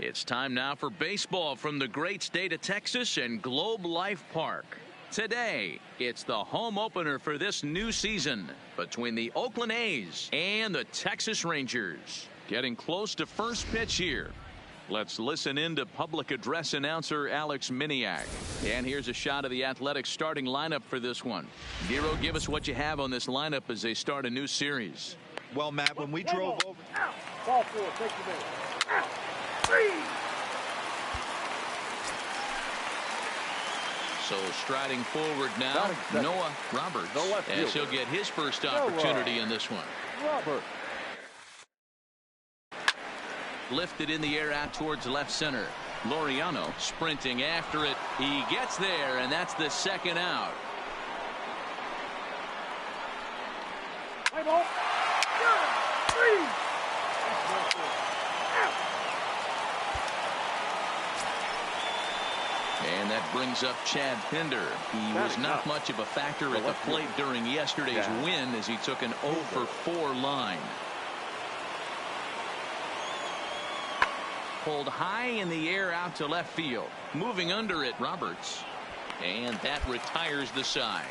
It's time now for baseball from the great state of Texas and Globe Life Park. Today, it's the home opener for this new season between the Oakland A's and the Texas Rangers. Getting close to first pitch here. Let's listen in to public address announcer Alex Miniak. And here's a shot of the Athletics starting lineup for this one. Giro, give us what you have on this lineup as they start a new series. Well, Matt, when we drove over... Ball four, take the ball. So striding forward now, Noah Roberts, as he'll get his first opportunity in this one. Robert. Lifted in the air out towards left center. Laureano sprinting after it. He gets there, and that's the second out. Play ball. Three. And that brings up Chad Pinder. He was not much of a factor at the plate during yesterday's win as he took an 0 for 4 line. Pulled high in the air out to left field. Moving under it, Roberts. And that retires the side.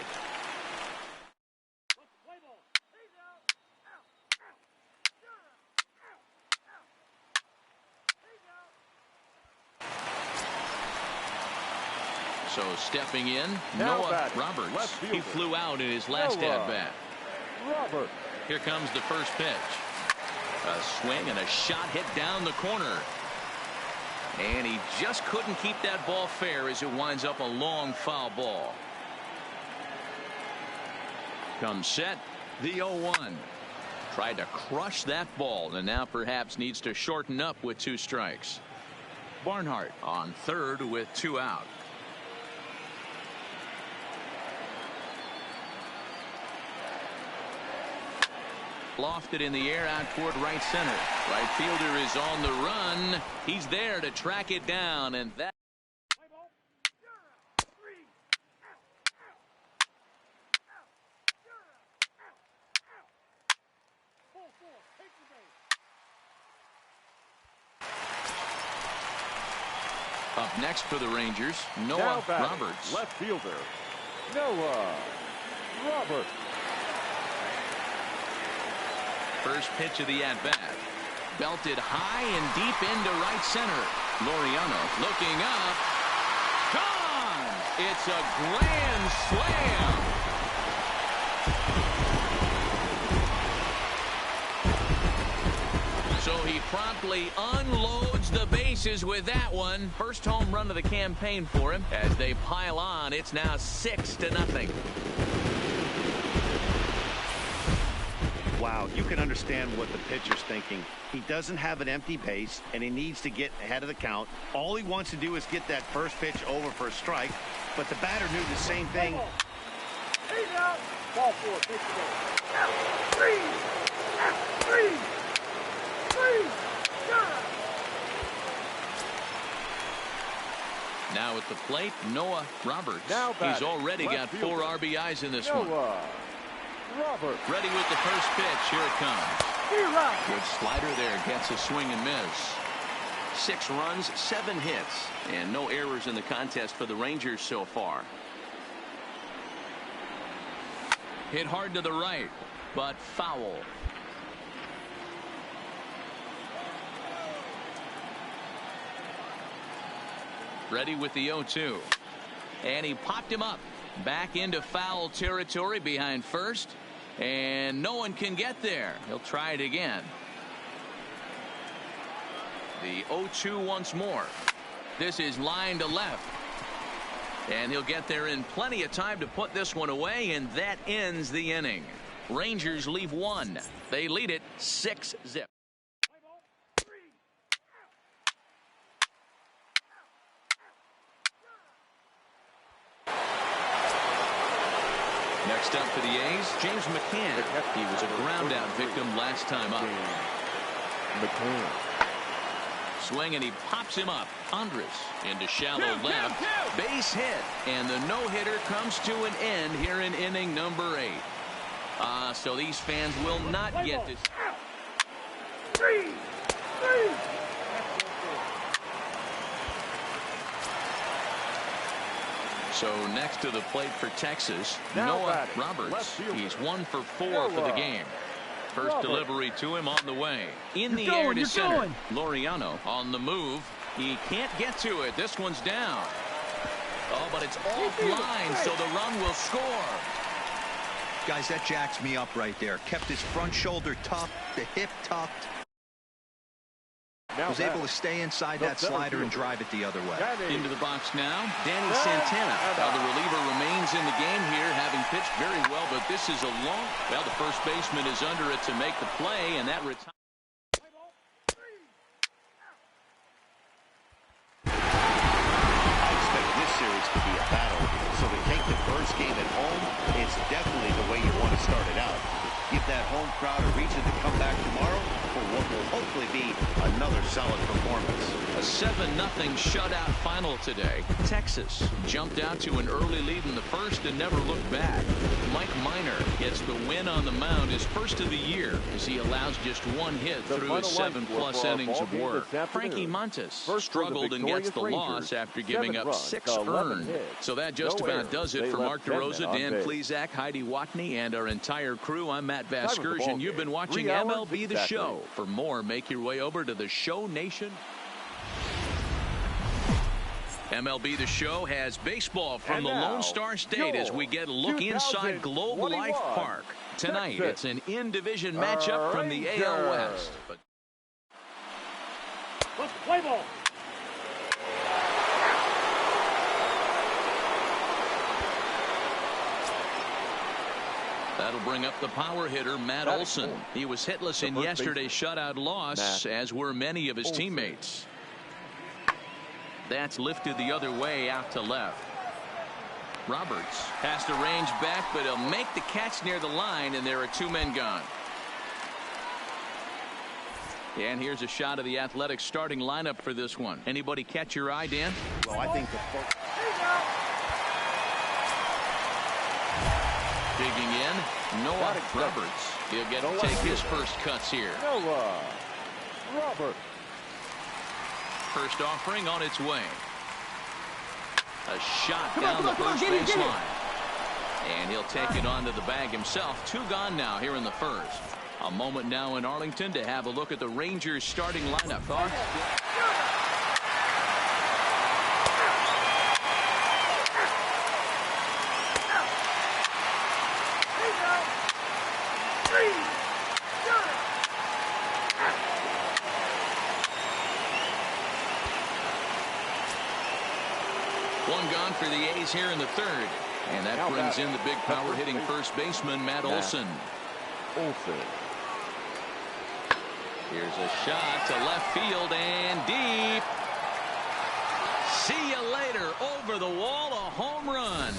So stepping in, Noah Roberts. He flew out in his last at-bat. Robert. Here comes the first pitch. A swing and a shot hit down the corner. And he just couldn't keep that ball fair as it winds up a long foul ball. Comes set, the 0-1. Tried to crush that ball and now perhaps needs to shorten up with 2 strikes. Barnhart on third with 2 out. Lofted in the air out toward right center. Right fielder is on the run. He's there to track it down, and that. Up next for the Rangers, Noah Roberts. Left fielder, Noah Roberts. First pitch of the at-bat. Belted high and deep into right center. Laureano looking up. Gone! It's a grand slam. So he promptly unloads the bases with that one. First home run of the campaign for him. As they pile on, it's now 6-0. Wow, you can understand what the pitcher's thinking. He doesn't have an empty base, and he needs to get ahead of the count. All he wants to do is get that first pitch over for a strike, but the batter knew the same thing. Ball four, take the ball. Now at the plate, Noah Roberts. He's already got 4 RBIs in this one. Robert. Ready with the first pitch. Here it comes. Good slider there. Gets a swing and miss. 6 runs, 7 hits, and no errors in the contest for the Rangers so far. Hit hard to the right, but foul. Ready with the 0-2. And he popped him up. Back into foul territory behind first. And no one can get there. He'll try it again. The 0-2 once more. This is line to left. And he'll get there in plenty of time to put this one away, and that ends the inning. Rangers leave 1. They lead it 6-0. Next up for the A's, James McCann. He was a ground-out victim last time up. McCann. Swing, and he pops him up. Andres into shallow left. Base hit, and the no-hitter comes to an end here in inning number 8. So these fans will not get this. So next to the plate for Texas, Now Noah batting, Roberts. left fielder. He's 1 for 4 for the game. First Robert. delivery to him on the way. In the You're air going, to you're center. going. Laureano on the move. He can't get to it. This one's down. Oh, but it's offline, so the run will score. Guys, that jacks me up right there. Kept his front shoulder tucked, the hip tucked. Now Was able to stay inside that slider and drive it the other way. Into the box now, Danny Santana. Now the reliever remains in the game here, having pitched very well, but this is a long... Well, the first baseman is under it to make the play, and that retires. I expect this series to be a battle. So to take the first game at home, it's definitely the way you want to start it out. Give that home crowd a reason to come back tomorrow for what will hopefully be another solid performance. A 7-0 shutout final today. Texas jumped out to an early lead in the first and never looked back. Mike Minor gets the win on the mound, his first of the year, as he allows just one hit through his 7+ innings of work. Frankie Montes struggled and gets the loss after giving up 6 earned. So that just about does it for Mark DeRosa, Dan Plesac, Heidi Watney, and our entire crew. I'm Matt Vasgersian. You've been watching MLB The Show. For more, make your way over to the Show Nation. MLB The Show has baseball from the Lone Star State as we get a look inside Globe Life Park. Tonight, it's an in-division matchup from the AL West. Let's play ball. That'll bring up the power hitter, Matt Olson. He was hitless in yesterday's shutout loss, as were many of his teammates. That's lifted the other way out to left. Roberts has to range back, but he'll make the catch near the line, and there are 2 men gone. And here's a shot of the Athletics starting lineup for this one. Anybody catch your eye, Dan? Well, I think Digging in, Noah Roberts. He'll get to take his first cuts here. Noah Roberts. First offering on its way. A shot down the first baseline. And he'll take it onto the bag himself. 2 gone now here in the first. A moment now in Arlington to have a look at the Rangers starting lineup. Thoughts? One gone for the A's here in the third. And that brings in the big power hitting first baseman, Matt Olson. Here's a shot to left field and deep. See you later. Over the wall, a home run.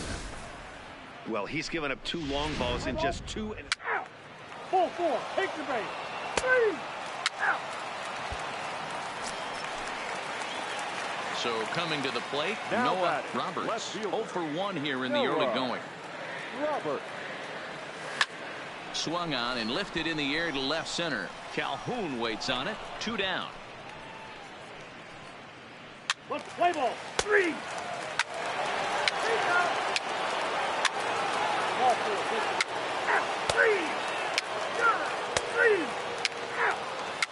Well, he's given up 2 long balls in just 2. Full 4. Take the base. 3. Out. So coming to the plate, Noah Roberts. 0 for 1 here in the early going. Robert. Swung on and lifted in the air to left center. Calhoun waits on it. 2 down. Let's play ball. 3. Ball 4. Out. 3. 3. Out.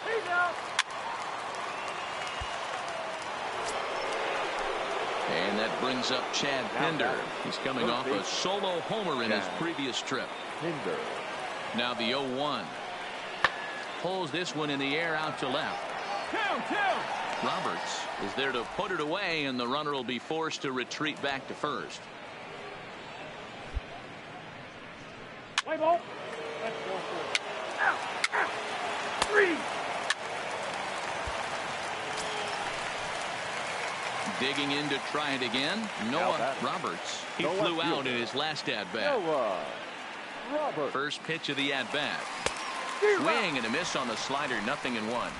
He's out. And that brings up Chad Pinder. He's coming off a solo homer in his previous trip. Pinder. Now the 0-1. Pulls this one in the air out to left. Count. Roberts is there to put it away, and the runner will be forced to retreat back to first. Play ball. Let's go for it. Out. 3. Digging in to try it again. Noah Roberts. He flew out in his last at-bat. Noah Roberts. First pitch of the at-bat. Swing and a miss on the slider. 0-1.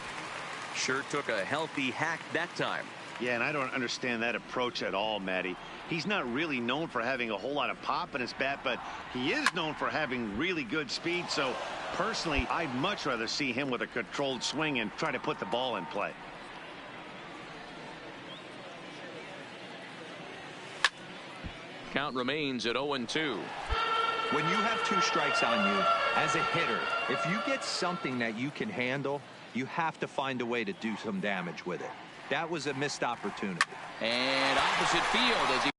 Sure took a healthy hack that time. Yeah, and I don't understand that approach at all, Matty. He's not really known for having a whole lot of pop in his bat, but he is known for having really good speed. So personally, I'd much rather see him with a controlled swing and try to put the ball in play. Count remains at 0-2. When you have 2 strikes on you, as a hitter, if you get something that you can handle, you have to find a way to do some damage with it. That was a missed opportunity. And opposite field as he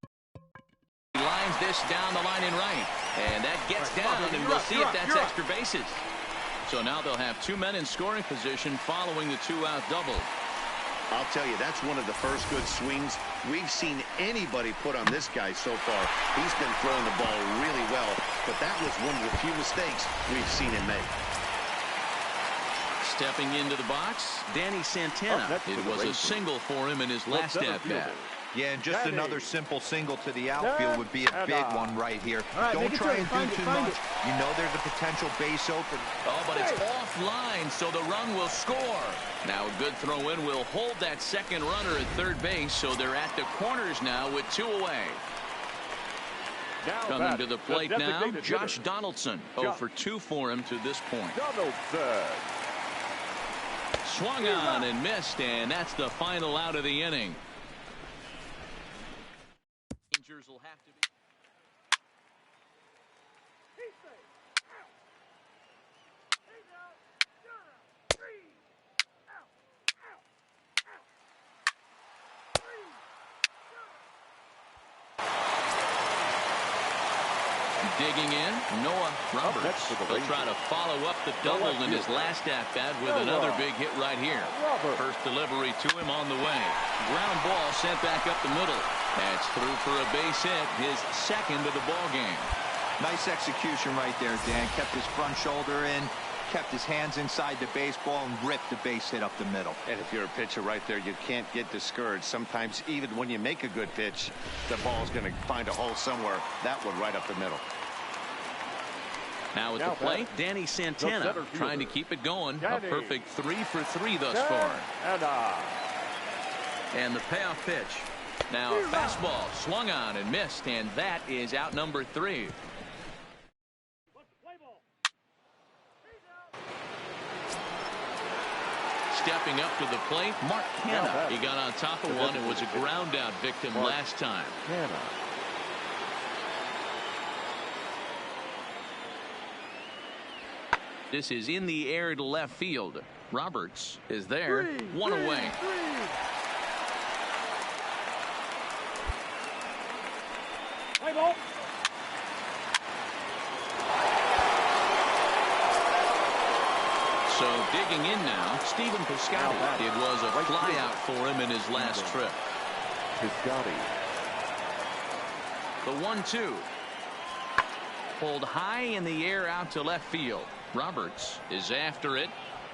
lines this down the line in right. And that gets down, and we'll see if that's extra bases. So now they'll have 2 men in scoring position following the 2-out double. I'll tell you, that's one of the first good swings we've seen anybody put on this guy so far. He's been throwing the ball really well, but that was one of the few mistakes we've seen him make. Stepping into the box, Danny Santana. It was a single for him in his last at-bat. Yeah, and just another simple single to the outfield would be a big one right here. Don't try and do too much. You know there's a potential base open. Oh, but it's offline, so the run will score. Now a good throw in will hold that second runner at third base, so they're at the corners now with 2 away. Coming to the plate now, Josh Donaldson. 0 for 2 for him to this point. Swung on and missed, and that's the final out of the inning. Rangers will have to be. Digging in, Noah Roberts. He'll try to follow up the double in his last at-bat with another big hit right here. First delivery to him on the way. Ground ball sent back up the middle. That's through for a base hit, his second of the ball game. Nice execution right there, Dan. Kept his front shoulder in, kept his hands inside the baseball, and ripped the base hit up the middle. And if you're a pitcher right there, you can't get discouraged. Sometimes even when you make a good pitch, the ball's going to find a hole somewhere. That one right up the middle. Now at the plate, Danny Santana trying to keep it going. A perfect 3 for 3 thus far. And the payoff pitch. Now a fastball swung on and missed, and that is out number 3. Stepping up to the plate, Mark Canha. He got on top of one and was a ground out victim last time. This is in the air to left field. Roberts is there. 1 away. Play ball. So digging in now, Stephen Piscotty. It was a flyout for him in his last trip. Piscotty. The 1-2. Pulled high in the air out to left field. Roberts is after it.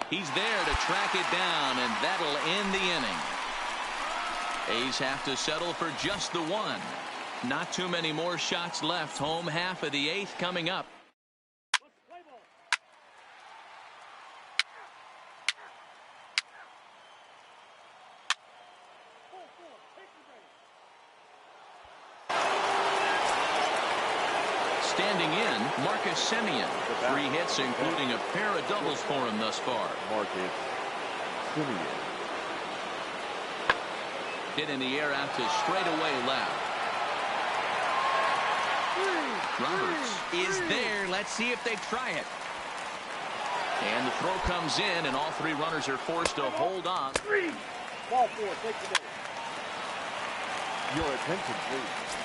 He's there to track it down, and that'll end the inning. A's have to settle for just the 1. Not too many more shots left. Home half of the 8th coming up. Standing in, Marcus Semien. 3 hits, including a pair of doubles for him thus far. Marcus Semien. Hit in the air out to straightaway left. Roberts is there. Let's see if they try it. And the throw comes in, and all 3 runners are forced to hold on. Ball 4, take the ball. Your attention, please.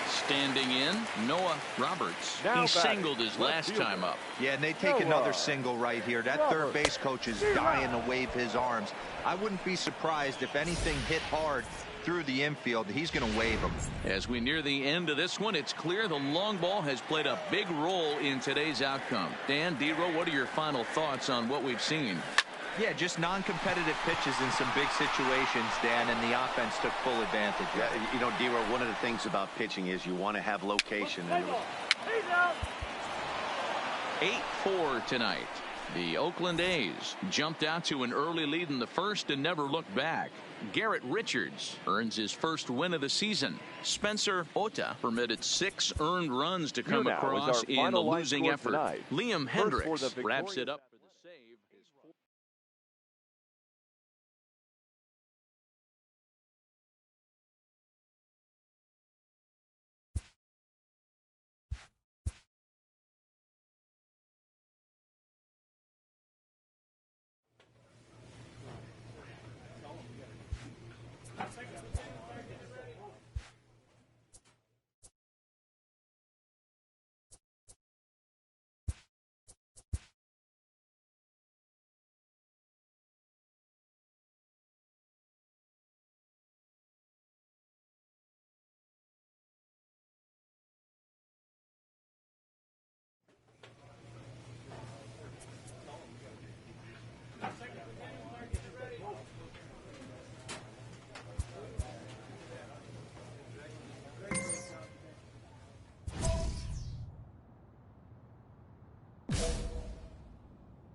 Standing in, Noah Roberts. He singled his last time up. Yeah, and they take another single right here. That third base coach is dying to wave his arms. I wouldn't be surprised if anything hit hard through the infield. He's going to wave them. As we near the end of this one, it's clear the long ball has played a big role in today's outcome. Dan, D-Row, what are your final thoughts on what we've seen? Yeah, just non-competitive pitches in some big situations, Dan, and the offense took full advantage. Yeah, you know, D-Row, one of the things about pitching is you want to have location. And 8-4 tonight. The Oakland A's jumped out to an early lead in the first and never looked back. Garrett Richards earns his first win of the season. Spencer Ota permitted 6 earned runs to come across in the losing effort. Liam Hendricks wraps it up.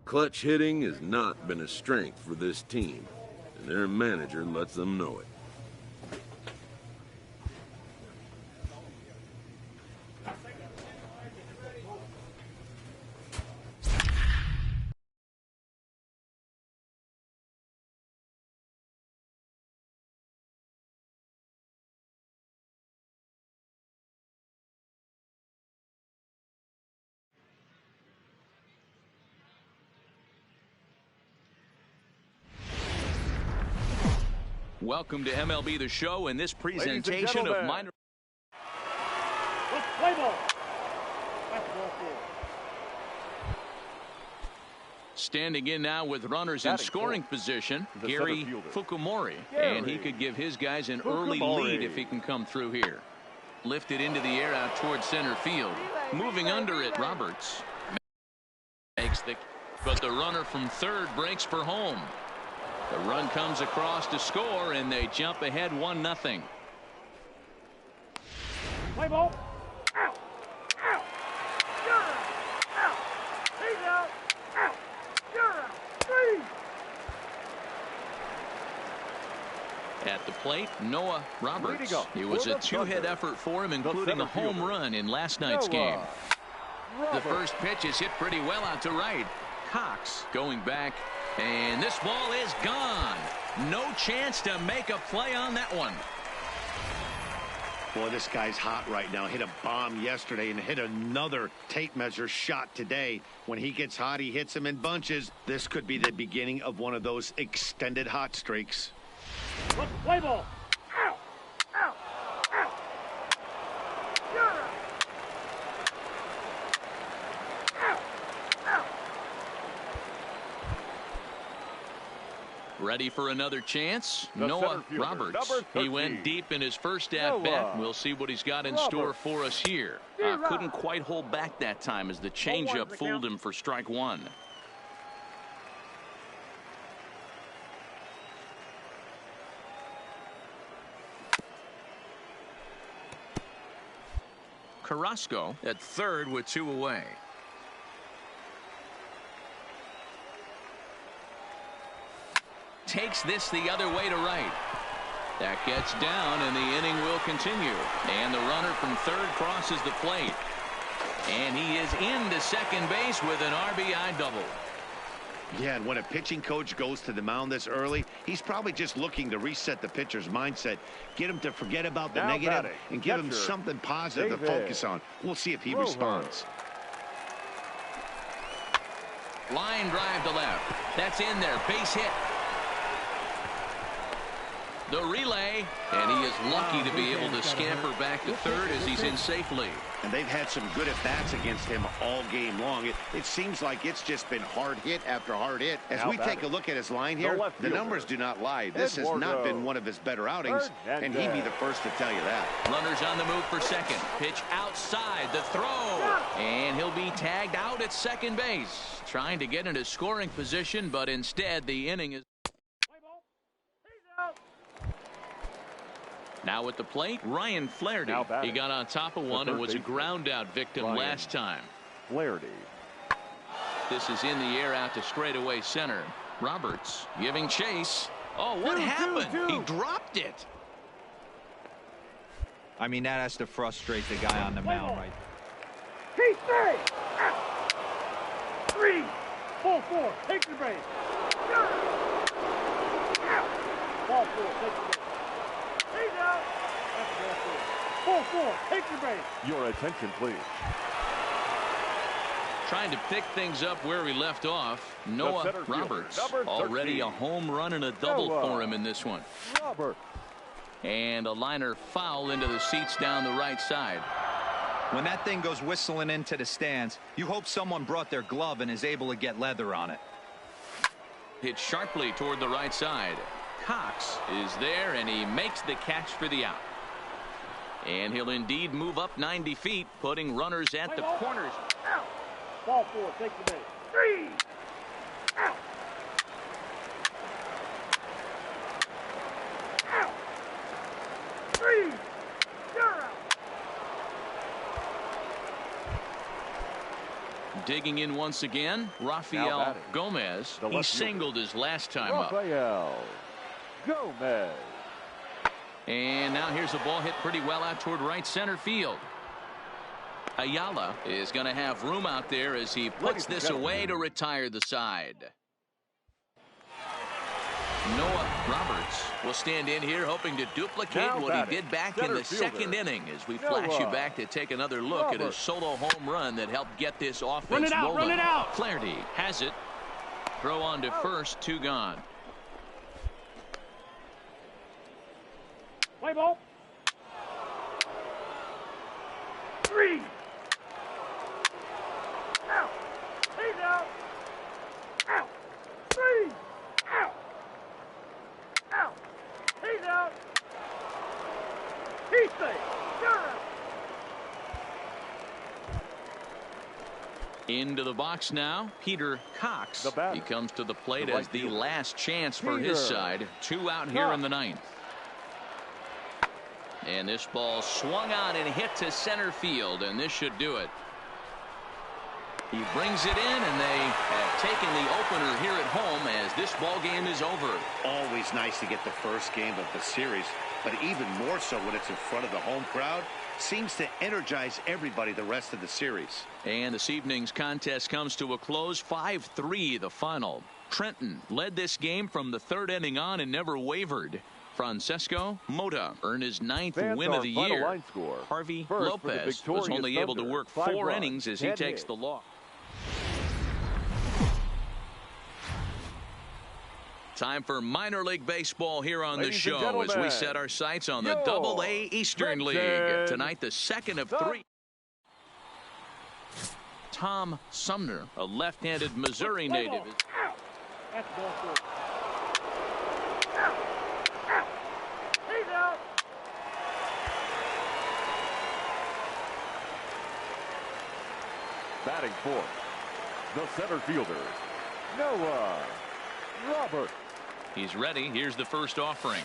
Clutch hitting has not been a strength for this team, and their manager lets them know it. Welcome to MLB The Show and this presentation of minor. Let's play ball. That's ball four. Standing in now with runners in scoring position, Gary Fukumori. And he could give his guys an early lead if he can come through here. Lifted into the air out towards center field. Moving under it, Roberts. But the runner from third breaks for home. The run comes across to score, and they jump ahead 1-0. Play ball. Out. Out. You're out. Out. He's out. Out. You're out. Three. At the plate, Noah Roberts. It was a two-hit effort for him, including a home run in last night's game. The first pitch is hit pretty well out to right. Cox going back. And this ball is gone. No chance to make a play on that one. Boy, this guy's hot right now. Hit a bomb yesterday and hit another tape measure shot today. When he gets hot, he hits them in bunches. This could be the beginning of one of those extended hot streaks. Let's play ball. Out. Out. Out. You're out. Out. Out. Ready for another chance? Noah Roberts. He went deep in his first at-bat. We'll see what he's got in store for us here. Couldn't quite hold back that time as the changeup fooled him for strike one. Carrasco at third with two away. Takes this the other way to right. That gets down, and the inning will continue. And the runner from third crosses the plate. And he is into second base with an RBI double. Yeah, and when a pitching coach goes to the mound this early, he's probably just looking to reset the pitcher's mindset, get him to forget about the negative, and give him something positive to focus on. We'll see if he responds. Line drive to left. That's in there. Base hit. The relay, and he is lucky to be able to scamper back to third as he's in safely. And they've had some good at-bats against him all game long. It seems like it's just been hard hit after hard hit. As we take a look at his line here, the numbers do not lie. This has not been one of his better outings, and he'd be the first to tell you that. Runners on the move for second. Pitch outside the throw, and he'll be tagged out at second base. Trying to get into scoring position, but instead the inning is... Now at the plate, Ryan Flaherty. He got on top of one and was a ground out victim last time. Flaherty. This is in the air out to straightaway center. Roberts giving chase. Oh, what happened? He dropped it. I mean, that has to frustrate the guy on the mound, right? He's three. Out. 3. Ball four. Take the base. Out. Ball four. Take the base. He's out. That's ball four. Ball four. Take the base. Your attention, please. Trying to pick things up where we left off. Noah Roberts. Already a home run and a double for him in this one. And a liner foul into the seats down the right side. When that thing goes whistling into the stands, you hope someone brought their glove and is able to get leather on it. Hit sharply toward the right side. Cox is there, and he makes the catch for the out. And he'll indeed move up 90 feet, putting runners at the corners. Out. Ball four. Take the base. 3. Out. Out. 3. You're out. Digging in once again, Rafael Gomez. He singled his last time up. Rafael Gomez. And now here's a ball hit pretty well out toward right center field. Ayala is going to have room out there as he puts this away to retire the side. Noah Roberts will stand in here hoping to duplicate what he did back in the second inning as we flash you back to take another look at a solo home run that helped get this offense rolling. Run it out. Flaherty has it. Throw on to first, 2 gone. Play ball. 3. Out. He's out. Out. 3. Out. Out. He's out. He's safe. You're out. Into the box now, Peter Cox. He comes to the plate as the last chance for his side. 2 out here in the 9th. And this ball swung on and hit to center field, and this should do it. He brings it in, and they have taken the opener here at home as this ball game is over. Always nice to get the first game of the series, but even more so when it's in front of the home crowd. Seems to energize everybody the rest of the series. And this evening's contest comes to a close, 5-3 the final. Trenton led this game from the 3rd inning on and never wavered. Francesco Mota earned his 9th win of the year. Harvey Lopez was only able to work 4 innings as he takes the loss. Time for minor league baseball here on the show as we set our sights on the Double-A Eastern League. Tonight, the second of 3. Tom Sumner, a left-handed Missouri native. That's ball 4. Out. Out. He's out. Batting fourth, the center fielder, Noah Roberts. He's ready. Here's the first offering.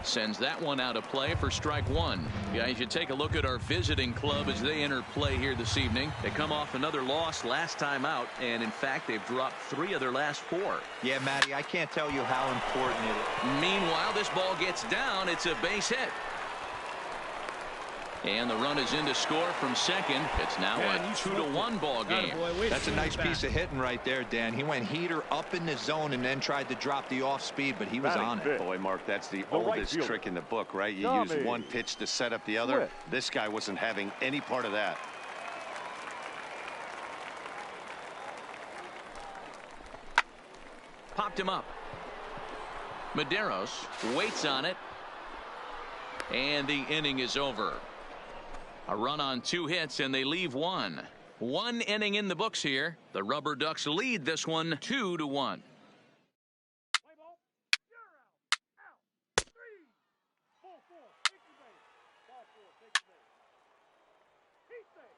Sends that one out of play for strike 1. Guys, you take a look at our visiting club as they enter play here this evening. They come off another loss last time out, and in fact, they've dropped 3 of their last 4. Yeah, Matty, I can't tell you how important it is. Meanwhile, this ball gets down. It's a base hit. And the run is in to score from second. It's now a 2-1 ball game. That's a nice piece of hitting right there, Dan. He went heater up in the zone and then tried to drop the off speed, but he was on it. Boy, Mark, that's the oldest trick in the book, right? You use one pitch to set up the other. This guy wasn't having any part of that. Popped him up. Medeiros waits on it. And the inning is over. A run on 2 hits, and they leave 1. 1 inning in the books here. The Rubber Ducks lead this one 2-1. Play ball. You're out. Out. 3. Ball 4. Take your base. Ball 4. Take your base. He's safe.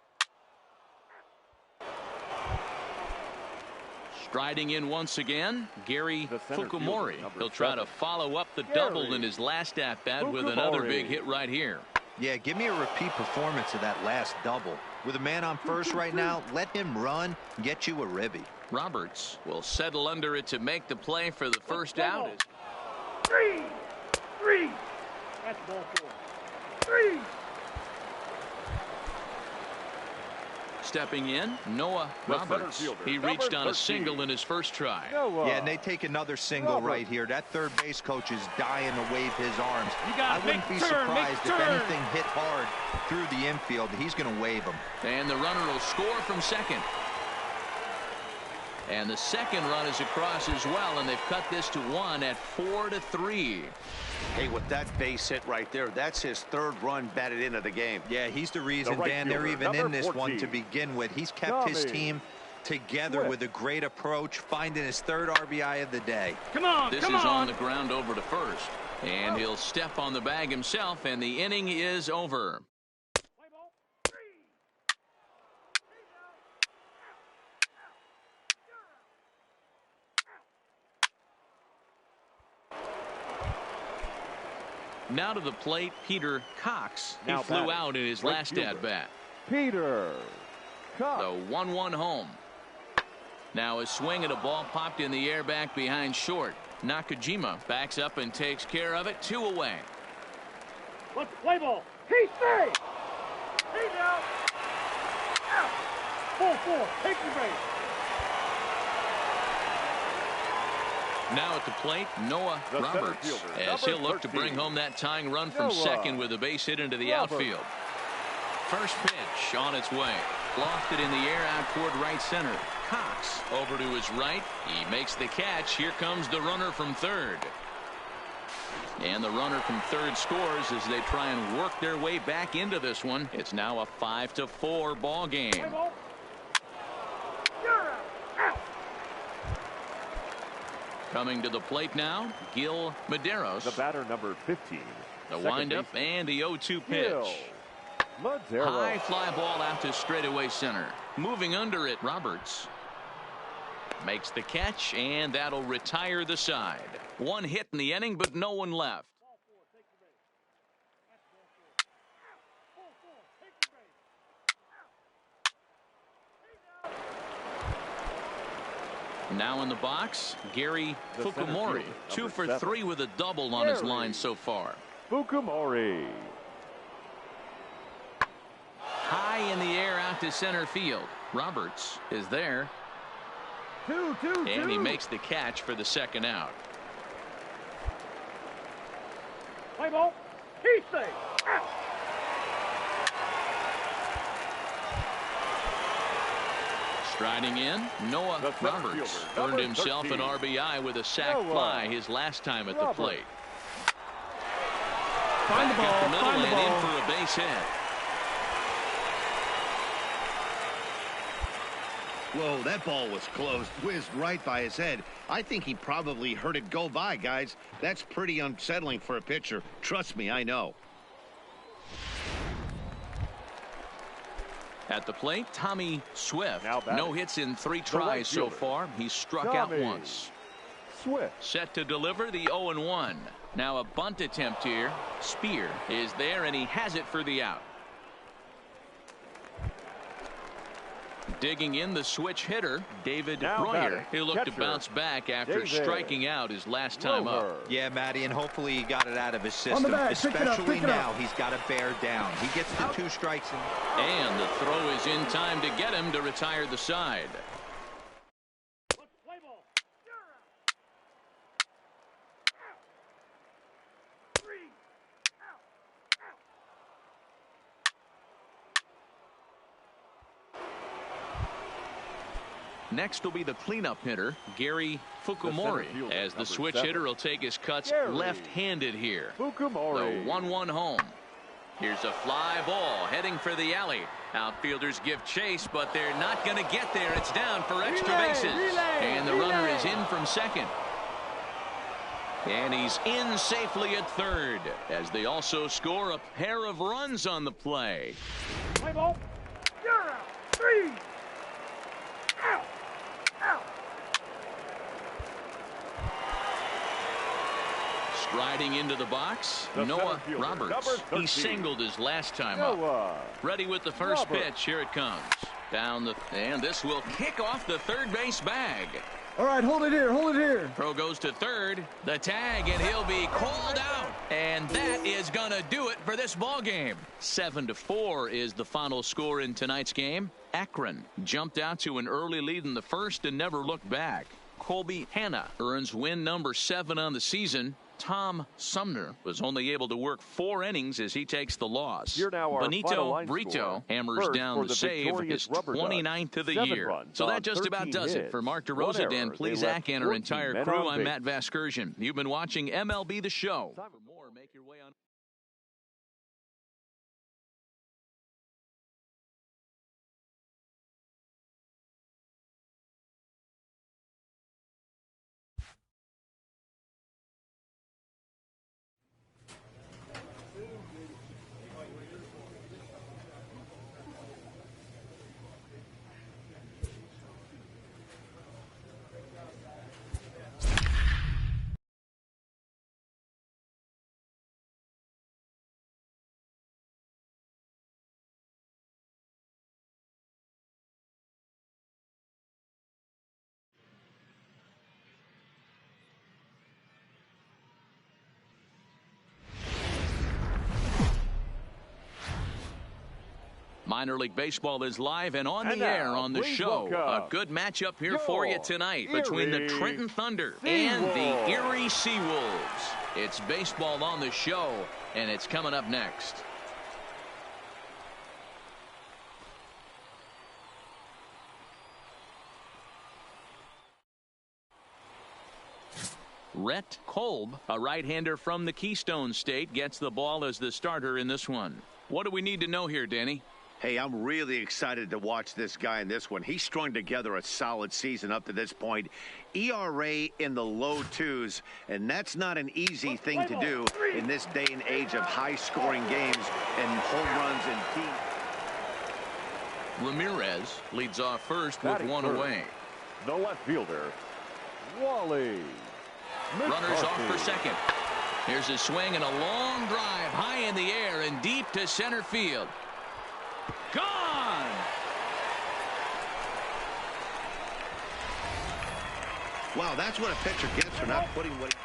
Striding in once again, Gary Fukumori. He'll try to follow up the double in his last at-bat with another big hit right here. Yeah, give me a repeat performance of that last double. With a man on first right now, let him run, get you a ribby. Roberts will settle under it to make the play for the first out. 3. 3. That's ball 4. 3. Stepping in, Noah Roberts. He reached on a single in his first try. Yeah, and they take another single right here. That third base coach is dying to wave his arms. I wouldn't be surprised if anything hit hard through the infield. He's going to wave them. And the runner will score from second. And the second run is across as well, and they've cut this to 1 at 4-3. Hey, with that base hit right there, that's his 3rd run batted into the game. Yeah, he's the reason, Dan, they're even in this one to begin with. He's kept his team together with a great approach, finding his 3rd RBI of the day. This is on the ground over to first. And he'll step on the bag himself, and the inning is over. Play ball. 3. Now to the plate, Peter Cox. He flew out in his last at-bat. Peter Caught. The 1-1 home. Now a swing and a ball popped in the air back behind short. Nakajima backs up and takes care of it. 2 away. Let's play ball. He stays. He's out. Out. 4-4. Take the base. Now at the plate, Noah The center Roberts, fielder, as number he'll look to 13. bring home that tying run from Noah second with a base hit into the Roberts. outfield. First pitch on its way. Lofted in the air out toward right center. Cox over to his right. He makes the catch. Here comes the runner from third. And the runner from third scores as they try and work their way back into this one. It's now a 5-4 ball game. Play ball. You're out. Out. Coming to the plate now, Gil Medeiros. The batter number 15. The second windup baseman. and the 0-2 pitch. Gil Medeiros. High fly ball out to straightaway center. Moving under it, Roberts makes the catch, and that'll retire the side. 1 hit in the inning, but no one left. Now in the box, Gary The center Fukumori. fielder, 2 number for 7. 3 with a double on his Gary. line so far. Fukumori. High in the air out to center field. Roberts is there, 2-2-2. and he makes the catch for the second out. Play ball. He stays. Out. Striding in, Noah The center Roberts fielder, earned number himself 13. an RBI with a sac Noah fly his last time at the Roberts. plate. Find the Back up ball. the middle Find the and in ball. for a base hit. Whoa, that ball was close. Whizzed right by his head. I think he probably heard it go by, guys. That's pretty unsettling for a pitcher. Trust me, I know. At the plate, Tommy Swift. Now batting. No hits in 3 right tries so fielder, far. He's struck Tommy out once. Swift. Set to deliver the 0-1. Now a bunt attempt here. Spear is there, and he has it for the out. Digging in the switch hitter, David Now Royer. batting, He'll look to catcher, bounce back after David striking out his last time up. Rover. Yeah, Matty, and hopefully he got it out of his On system. the bag, pick it up, Especially pick it now, up. he's got to bear down. He gets the 2 strikes and And the throw is in time to get him to retire the side. Let's play ball. You're out. Out. 3. Out. Out. Next will be the cleanup hitter, Gary Fukumori, center fielder, as the number switch 7. hitter will take his cuts Gary left-handed here. Fukumori. The 1-1 home. Here's a fly ball heading for the alley. Outfielders give chase, but they're not going to get there. It's down for extra Relay, bases. relay, And the runner is relay. in from second. And he's in safely at third, as they also score a pair of runs on the play. Play ball. You're out. 3. Out. Out. Striding into the box, The Noah center fielder, Roberts. number 13. He singled his last time up. Noah. Ready with the first Roberts. pitch. Here it comes. Down the, and this will kick off the third base bag. All right, hold it here. Hold it here. Throw goes to third. The tag, and he'll be called out. And that is going to do it for this ball game. 7-4 is the final score in tonight's game. Akron jumped out to an early lead in the first and never looked back. Colby Hanna earns win number 7 on the season. Tom Sumner was only able to work 4 innings as he takes the loss. Here now our final Benito line Brito score. hammers First down for the the save, victorious his Rubber Ducks. 29th of the 7 year. runs So that on just about 13 does it. hits. For Mark One DeRosa, error. Dan They Plesac, left and our 14 entire men crew, on I'm base. Matt Vasgersian. You've been watching MLB The Show. For more, make your way on. Minor League Baseball is live and on And the air now, on the please show. A welcome good matchup here for you tonight between the Erie Trenton Thunder and the Seawolves. Erie Seawolves. It's baseball on the show, and it's coming up next. Rhett Kolb, a right-hander from the Keystone State, gets the ball as the starter in this one. What do we need to know here, Danny? Hey, I'm really excited to watch this guy in this one. He's strung together a solid season up to this point. ERA in the low twos, and that's not an easy thing to do in this day and age of high-scoring games and home runs and deep. Ramirez leads off first with Batting one first, away. the left fielder, Wally. Runners off for McCarthy. second. Here's a swing and a long drive high in the air and deep to center field. Gone! Wow, that's what a pitcher gets for not putting what he...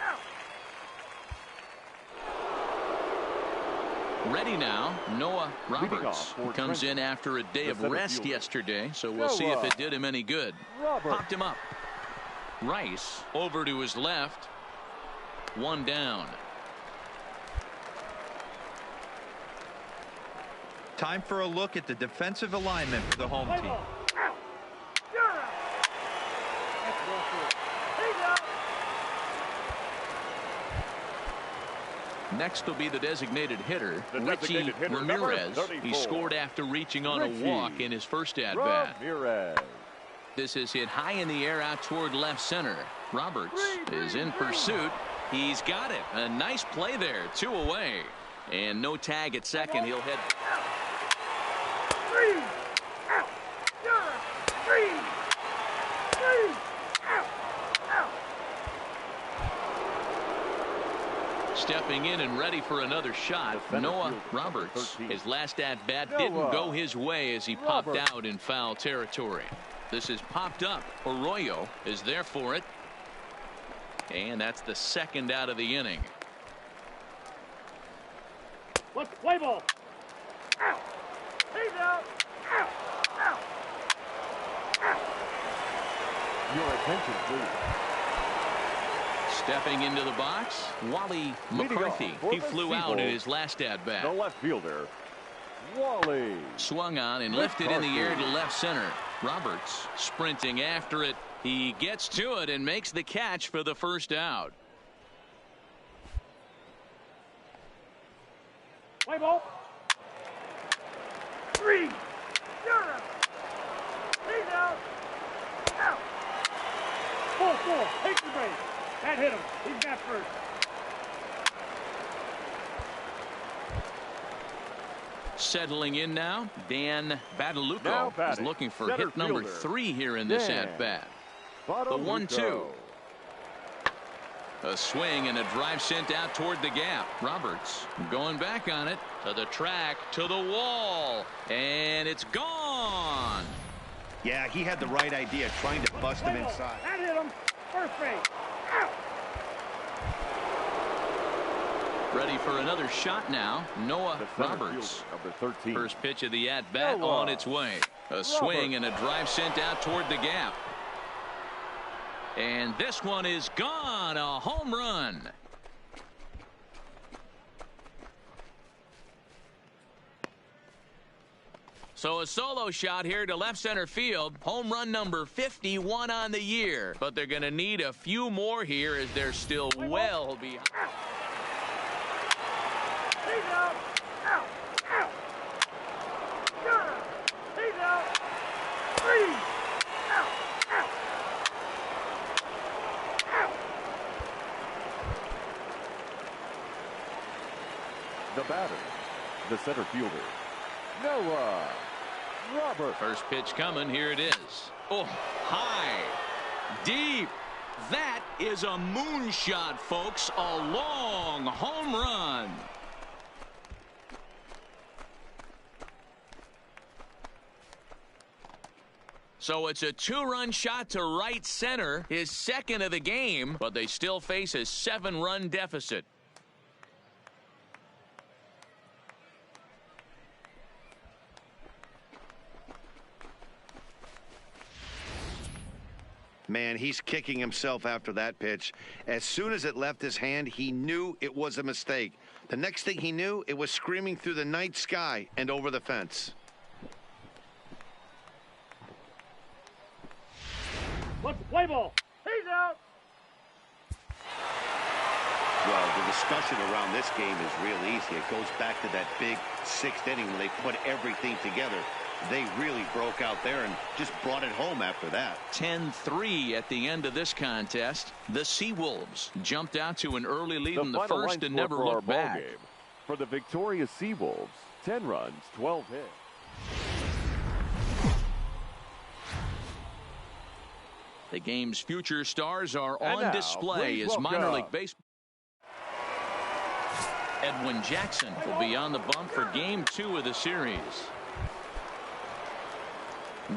Ready now, Noah Leading Roberts, off for who comes Trenton, in after a day the of center rest fielder. yesterday, so we'll see if Noah it did him any good. Roberts. Popped him up. Rice over to his left. One down. Time for a look at the defensive alignment for the home Play team. ball. Out. You're out. That's well through. He's out. Next will be the designated hitter, The Richie designated hitter, number Ramirez. 34. He scored after reaching on Richie a walk in his first at-bat. Ramirez. This is hit high in the air out toward left center. Roberts is in pursuit. He's got it. A nice play there. 2 away. And no tag at second. He'll head. Three. Out. You're out. Three. Three. Out. Out. Stepping in and ready for another shot, The center Noah fielder, Roberts. 13. His last at-bat didn't Noah go his way as he popped Roberts. out in foul territory. This is popped up. Arroyo is there for it. And that's the second out of the inning. Let's play ball. Out. He's out. Out. Out. Out. Your attention, please. Stepping into the box, Wally Leading McCarthy. off for He the flew out in Seawolves, his last at-bat. The left fielder, Wally. Swung on and lifted in the air to McCarthy. left center. Roberts sprinting after it. He gets to it and makes the catch for the first out. Play ball. Three. You're out. He's out. Out. Full. Take the base. That hit him. He's got first. Settling in now, Dan Now Badalucco is batting, looking for center hit number fielder, 3 here in this Dan at-bat. The Badalucco. 1-2. A swing and a drive sent out toward the gap. Roberts going back on it to the track, to the wall, and it's gone. Yeah, he had the right idea, trying to bust him inside. That hit him. First base. Out. Ready for another shot now, Noah The center Roberts. fielder, number 13. First pitch of the at-bat Noah on its way. A swing and a drive sent out toward the gap. And this one is gone. A home run. So a solo shot here to left center field. Home run number 51 on the year. But they're going to need a few more here as they're still well behind. He's out. Out. Out. You're out. He's out. Three. Out. Out. Out. The batter, the center fielder, Noah Roberts. First pitch coming. Here it is. Oh, high, deep. That is a moonshot, folks. A long home run. So it's a 2-run shot to right center, his second of the game, but they still face a 7-run deficit. Man, he's kicking himself after that pitch. As soon as it left his hand, he knew it was a mistake. The next thing he knew, it was screaming through the night sky and over the fence. What's the play ball? He's out. Well, the discussion around this game is real easy. It goes back to that big sixth inning when they put everything together. They really broke out there and just brought it home after that. 10-3 at the end of this contest. The Seawolves jumped out to an early lead in the first and never looked back. For the victorious Seawolves, 10 runs, 12 hits. The game's future stars are And on now, display as minor welcome league baseball. Edwin Jackson will be on the bump for game 2 of the series.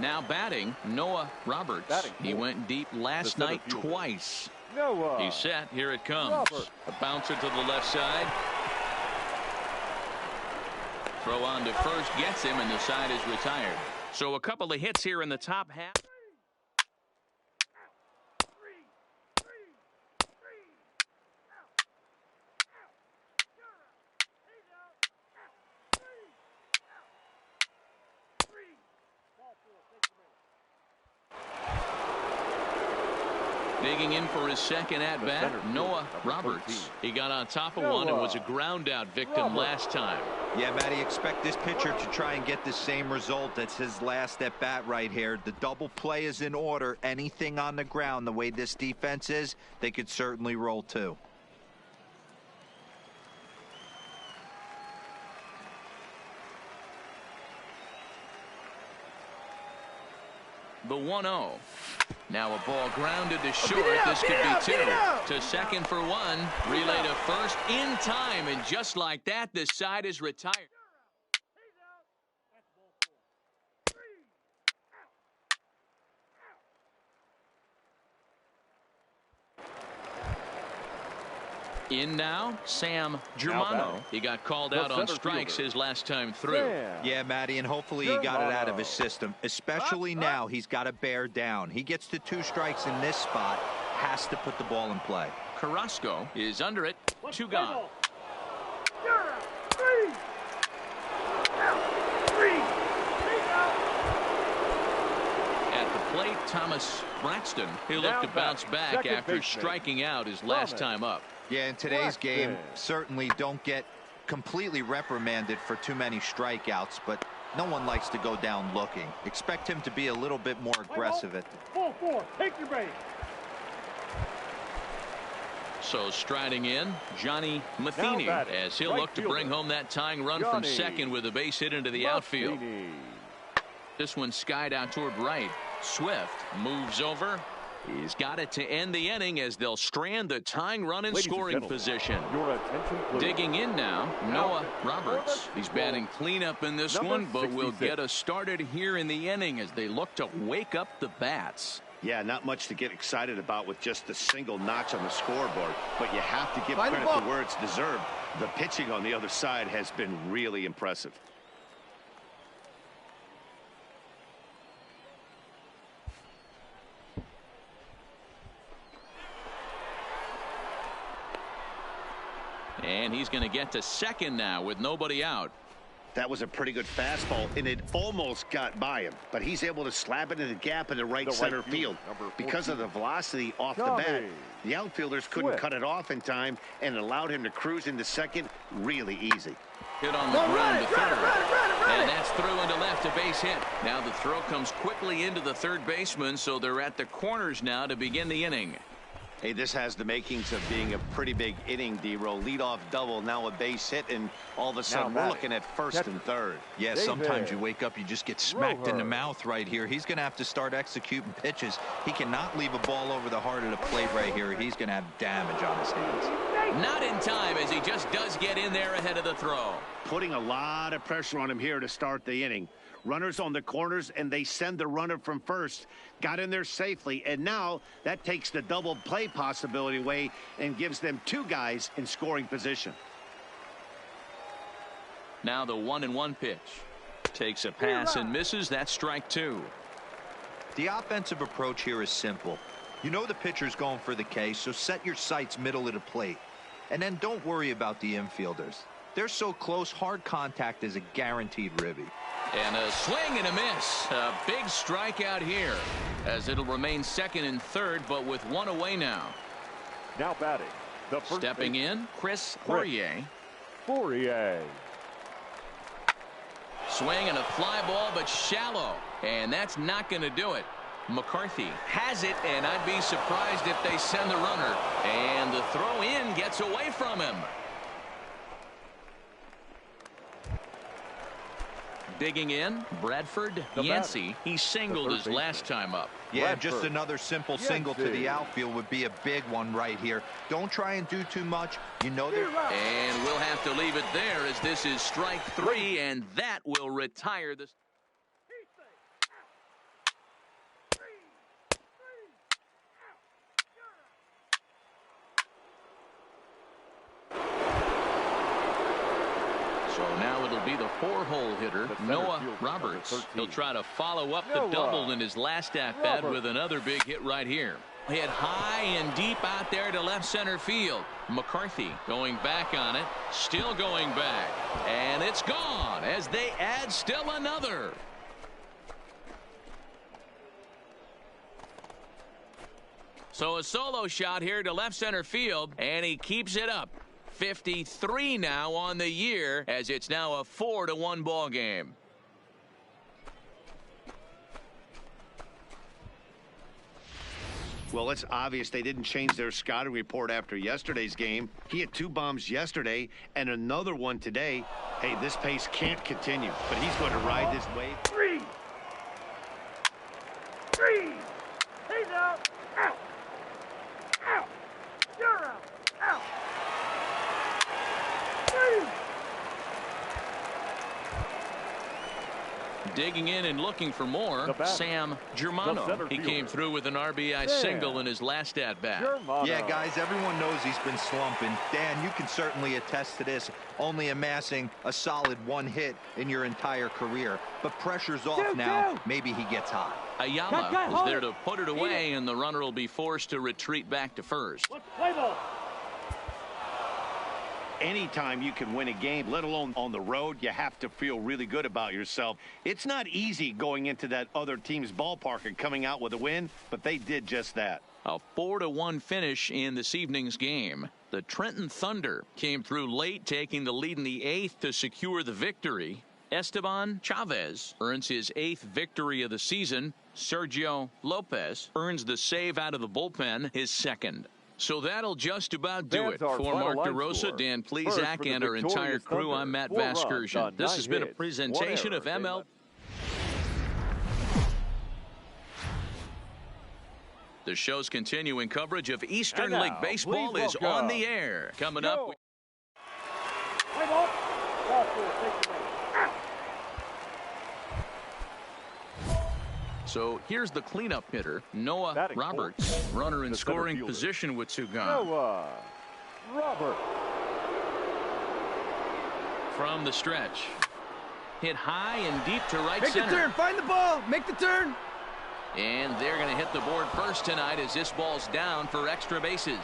Now batting, Noah Roberts. He went deep last night twice. Noah. He's set. Here it comes. Robert. A bouncer to the left side. Throw on to first gets him, and the side is retired. So a couple of hits here in the top half. Digging in for his second at-bat, Noah Roberts. He got on top of one and was a ground-out victim last time. Yeah, Matty, expect this pitcher to try and get the same result. That's his last at-bat right here. The double play is in order. Anything on the ground, the way this defense is, they could certainly roll too. The 1-0. Now a ball grounded to short. This could be 2. To second for 1. Relay to first in time. And just like that, the side is retired. In now, Sam Germano. He got called out on strikes his last time through. Yeah, Matty, and hopefully he got it out of his system. Especially now, he's got to bear down. He gets to 2 strikes in this spot, has to put the ball in play. Carrasco is under it. 2 gone. At the plate, Thomas Braxton. He'll look to bounce back after striking out his last time up. Yeah, in today's game, certainly don't get completely reprimanded for too many strikeouts, but no one likes to go down looking. Expect him to be a little bit more aggressive at the... 4-4, take your base. So striding in, Johnny Matheny, as he'll look to bring home that tying run from second with a base hit into the outfield. This one skied out toward right. Swift moves over. He's got it to end the inning as they'll strand the tying run in scoring position. Digging in now, Noah Roberts. He's batting cleanup in this one, but will get us started here in the inning as they look to wake up the bats. Yeah, not much to get excited about with just a single notch on the scoreboard, but you have to give credit to where it's deserved. The pitching on the other side has been really impressive. And he's going to get to second now with nobody out. That was a pretty good fastball, and it almost got by him. But he's able to slap it in the gap in the right center field. Because of the velocity off the bat, the outfielders couldn't cut it off in time, and it allowed him to cruise into second really easy. Hit on the ground to third. And that's through into left, a base hit. Now the throw comes quickly into the third baseman, so they're at the corners now to begin the inning. Hey, this has the makings of being a pretty big inning, D-Roll. Leadoff double, now a base hit, and all of a sudden we're looking at first and third. Yeah, sometimes you wake up, you just get smacked in the mouth right here. He's going to have to start executing pitches. He cannot leave a ball over the heart of the plate right here. He's going to have damage on his hands. Not in time, as he just does get in there ahead of the throw. Putting a lot of pressure on him here to start the inning. Runners on the corners, and they send the runner from first. Got in there safely, and now that takes the double play possibility away and gives them 2 guys in scoring position. Now the 1-1 pitch. Takes a pass and misses. That's strike 2. The offensive approach here is simple. You know the pitcher's going for the K, so set your sights middle of the plate. And then don't worry about the infielders. They're so close, hard contact is a guaranteed ribby. And a swing and a miss. A big strikeout here, as it'll remain second and third, but with one away now. Now batting, the first Stepping in, Chris Fourier. Swing and a fly ball, but shallow. And that's not going to do it. McCarthy has it, and I'd be surprised if they send the runner. And the throw in gets away from him. Digging in, Bradford Yancey. He singled his last time up. Yeah, Bradford. just another simple single to the outfield would be a big one right here. Don't try and do too much. You know they're... And we'll have to leave it there, as this is strike three, and that will retire the... So now it'll be the four-hole hitter, Noah Roberts. He'll try to follow up the double in his last at-bat with another big hit right here. Hit high and deep out there to left center field. McCarthy going back on it, still going back. And it's gone as they add still another. So a solo shot here to left center field, and he keeps it up. 53 now on the year, as it's now a 4-1 ball game. Well, it's obvious they didn't change their scouting report after yesterday's game. He had 2 bombs yesterday and another one today. Hey, this pace can't continue, but he's going to ride this wave. 3. He's out. Out. Out. You're out. Out. 3. Digging in and looking for more, Sam Germano. He came through with an RBI single in his last at-bat. Yeah, guys, everyone knows he's been slumping. Dan, you can certainly attest to this, only amassing a solid 1 hit in your entire career. But pressure's off now. Maybe he gets hot. Ayala is there to put it away, and the runner will be forced to retreat back to first. Let's play ball. Anytime you can win a game, let alone on the road, you have to feel really good about yourself. It's not easy going into that other team's ballpark and coming out with a win, but they did just that. A 4-1 finish in this evening's game. The Trenton Thunder came through late, taking the lead in the 8th to secure the victory. Esteban Chavez earns his 8th victory of the season. Sergio Lopez earns the save out of the bullpen, his 2nd. So that'll just about do it. For Mark DeRosa, Dan Plesac, and our entire crew, I'm Matt Vasgersian. This has been a presentation of ML. The show's continuing coverage of Eastern League Baseball is on the air. Coming up. Play ball. Ball 4. Take the base. So here's the cleanup hitter, Noah Roberts, runner in scoring position with 2 gone. Noah Roberts. From the stretch. Hit high and deep to right center. Make the turn. Find the ball. Make the turn. And they're going to hit the board first tonight as this ball's down for extra bases.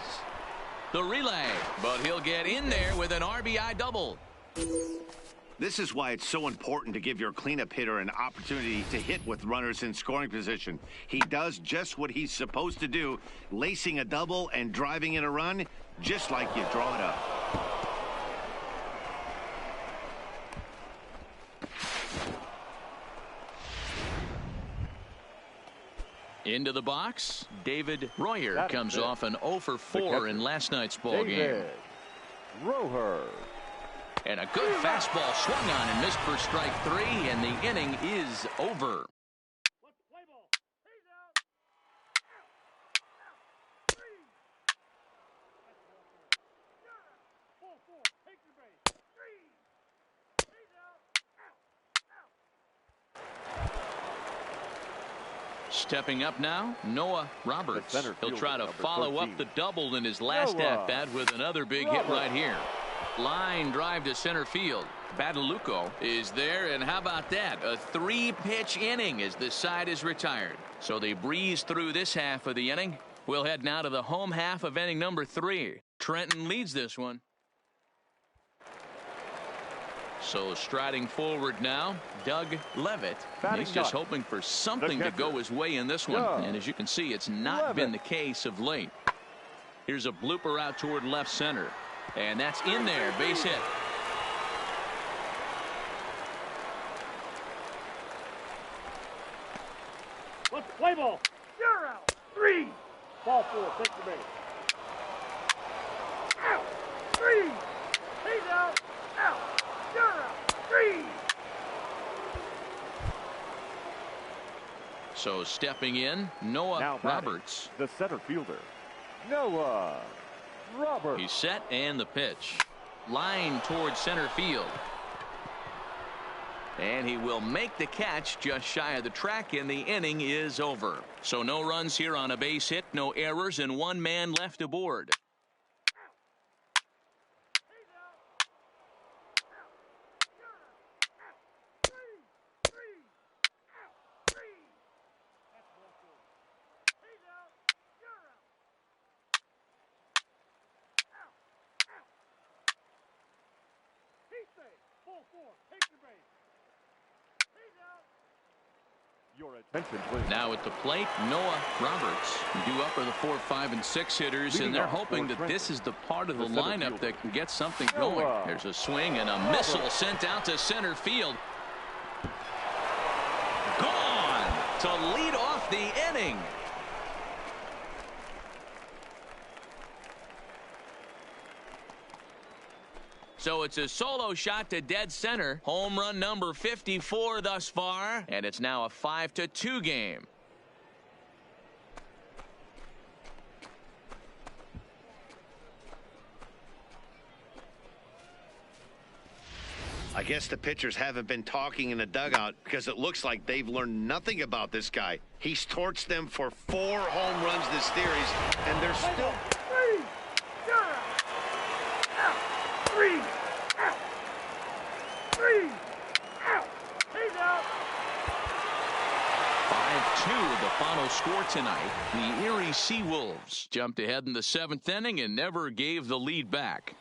The relay, but he'll get in there with an RBI double. This is why it's so important to give your cleanup hitter an opportunity to hit with runners in scoring position. He does just what he's supposed to do, lacing a double and driving in a run, just like you draw it up. Into the box, David Royer comes off an 0 for 4 in last night's ball game. Royer. And a good fastball swung on and missed for strike 3, and the inning is over. Let's play ball. He's out. Out. 3. You're out. Ball 4. Take your base. 3. He's out. Out. Stepping up now, Noah Roberts. He'll try to follow up the double in his last at-bat with another big hit right here. Line drive to center field. Badalucco is there, and how about that? A 3-pitch inning as the side is retired. So they breeze through this half of the inning. We'll head now to the home half of inning number 3. Trenton leads this one. So striding forward now, Doug Levitt. He's just hoping for something to go his way in this one. And as you can see, it's not been the case of late. Here's a blooper out toward left center. And that's in there. Base hit. Let's play ball. You're out. 3. Ball 4. Take the base. Out. 3. He's out. Out. You're out. 3. So stepping in, Noah Roberts. The center fielder, Noah Roberts. He's set and the pitch. Line towards center field. And he will make the catch just shy of the track, and the inning is over. So no runs here on a base hit, no errors, and 1 man left aboard. Your attention, please. Now at the plate, Noah Roberts. Due up are the 4, 5, and 6 hitters, and they're hoping that this is the part of the lineup that can get something going. There's a swing and a missile sent out to center field. Gone to lead off the inning. So it's a solo shot to dead center. Home run number 54 thus far. And it's now a 5-2 game. I guess the pitchers haven't been talking in the dugout because it looks like they've learned nothing about this guy. He's torched them for 4 home runs this series, and they're still... 3. You're out. Out. 3. Out. 3. Out. He's out. 5-2 the final score tonight. The Erie Seawolves jumped ahead in the 7th inning and never gave the lead back.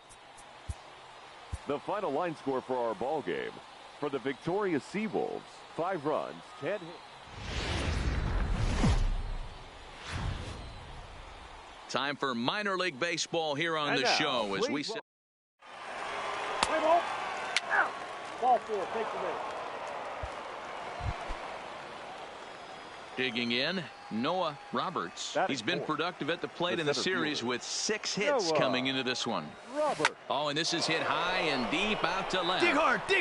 The final line score for our ball game. For the victorious Seawolves, 5 runs, 10 hits. Time for minor league baseball here on the show as we set. Play ball. Out. Ball 4. Take the base. Digging in, Noah Roberts. He's been productive at the plate in the series with 6 hits coming into this one. Oh, and this is hit high and deep out to left. Dig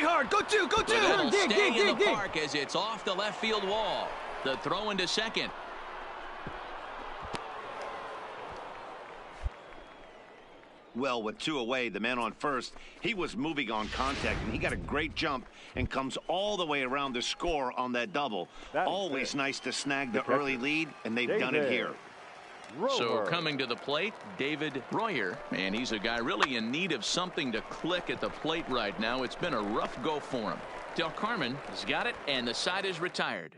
hard, go 2, go 2. It'll stay in the park as it's off the left field wall. The throw into second. Well, with 2 away, the man on first, he was moving on contact, and he got a great jump and comes all the way around to score on that double. Always nice to snag the early lead, and they've done it here. So coming to the plate, David Royer, and he's a guy really in need of something to click at the plate right now. It's been a rough go for him. Del Carmen has got it, and the side is retired.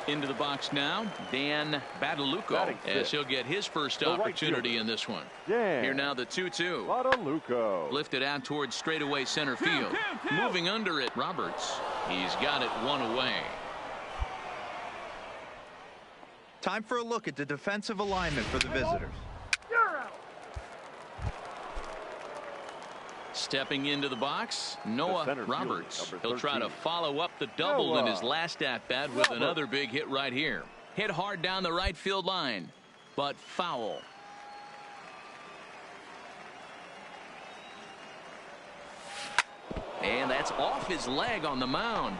Into the box now, Dan Badalucco, as he'll get his first opportunity in this one. Here now the 2-2. Badalucco. Lifted out towards straightaway center field. Moving under it, Roberts. He's got it 1 away. Time for a look at the defensive alignment for the visitors. You're out. Stepping into the box, Noah Roberts. He'll try to follow up the double in his last at-bat with another big hit right here. Hit hard down the right field line, but foul. And that's off his leg on the mound.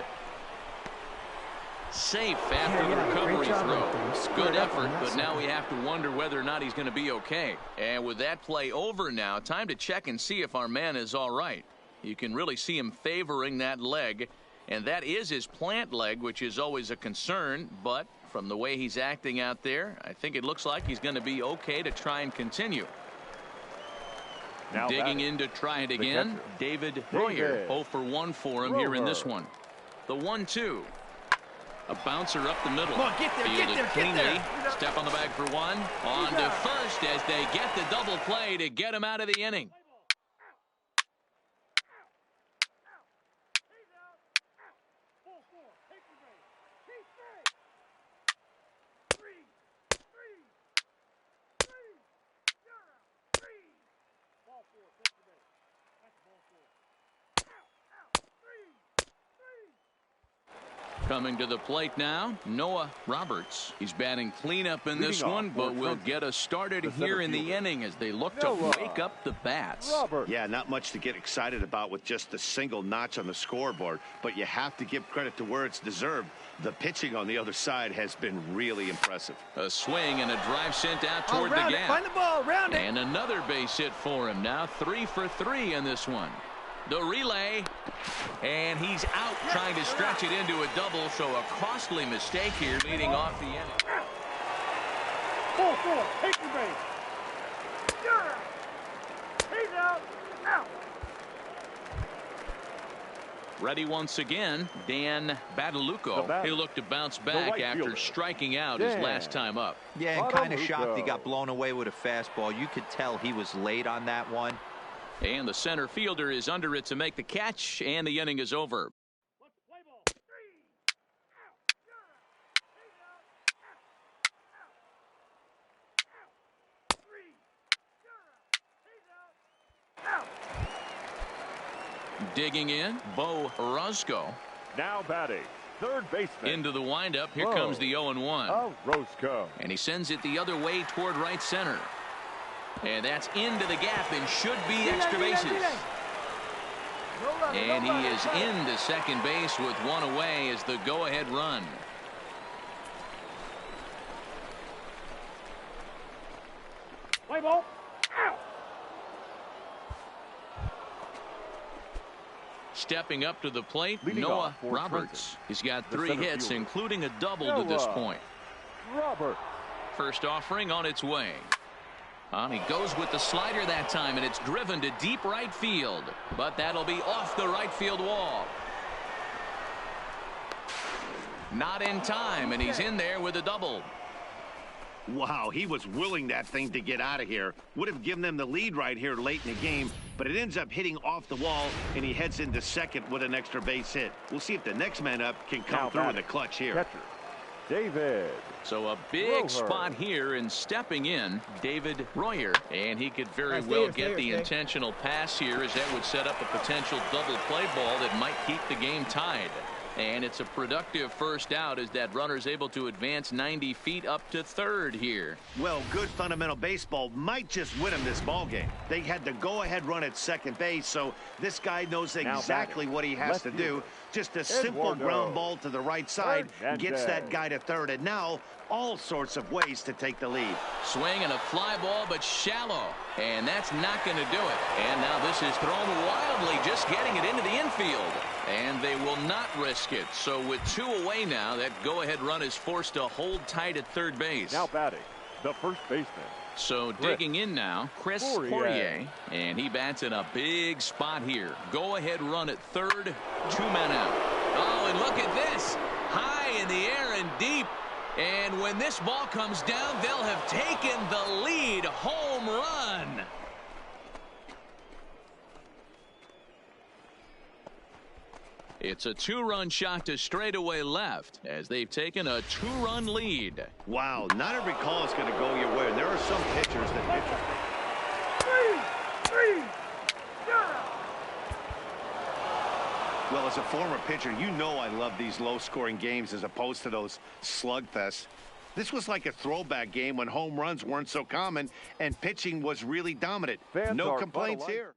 Safe after the recovery throw. Good effort, but now we have to wonder whether or not he's going to be okay. And with that play over now, time to check and see if our man is all right. You can really see him favoring that leg, and that is his plant leg, which is always a concern. But from the way he's acting out there, I think it looks like he's going to be okay to try and continue. Now Digging batting, in to try it the again. catcher, David Royer, David 0 for 1 for him here in this one. The 1-2. A bouncer up the middle. Come on, get there, Fielded get there, cleanly. get there. Step on the bag for one. On to first as they get the double play to get him out of the inning. Coming to the plate now, Noah Roberts. He's batting cleanup in this one, but will get us started here in the inning as they look to wake up the bats. Yeah, not much to get excited about with just a single notch on the scoreboard, but you have to give credit to where it's deserved. The pitching on the other side has been really impressive. A swing and a drive sent out toward the gap. Find the ball, round it. And another base hit for him. Now 3 for 3 in this one. The relay, and he's out trying to stretch it into a double, so a costly mistake here leading off the inning. 4-4, take your base. You're out. He's out. Out. Ready once again, Dan Badalucco. He looked to bounce back after striking out his last time up. Yeah, and kind of shocked he got blown away with a fastball. You could tell he was late on that one. And the center fielder is under it to make the catch, and the inning is over. Digging in, Bo Roscoe. Now batting, third baseman. Into the windup. Here comes the 0-1. Roscoe. And he sends it the other way toward right center. And that's into the gap and should be extra bases. And he is into second base with one away as the go-ahead run. Play ball. Out. Stepping up to the plate, Leading Noah off for Roberts. Trenton. He's got The 3 center hits, fielder. including a double to this point. Robert. First offering on its way. He goes with the slider that time, and it's driven to deep right field. But that'll be off the right field wall. Not in time, and he's in there with a double. Wow, he was willing that thing to get out of here. Would have given them the lead right here late in the game, but it ends up hitting off the wall, and he heads into second with an extra base hit. We'll see if the next man up can come through in the clutch here. Catcher, David. So a big spot here, and stepping in, David Royer. And he could very well get the intentional pass here, as that would set up a potential double play ball that might keep the game tied. And it's a productive first out as that runner's able to advance 90 feet up to third here. Well, good fundamental baseball might just win him this ball game. They had the go-ahead run at second base, so this guy knows exactly what he has to do. Just a simple ground ball to the right side gets that guy to third, and now all sorts of ways to take the lead. Swing and a fly ball, but shallow, and that's not going to do it. And now this is thrown wildly, just getting it into the infield, and they will not risk it. So with 2 away now, that go-ahead run is forced to hold tight at third base. Now batting, the first baseman. So digging in now, Chris Poirier, and he bats in a big spot here. Go-ahead run at third, 2 men out. Oh, and look at this, high in the air and deep. And when this ball comes down, they'll have taken the lead. Home run. It's a 2-run shot to straightaway left as they've taken a 2-run lead. Wow, not every call is going to go your way. There are some pitchers that Three. Well, as a former pitcher, you know I love these low-scoring games as opposed to those slugfests. This was like a throwback game when home runs weren't so common and pitching was really dominant. No complaints here.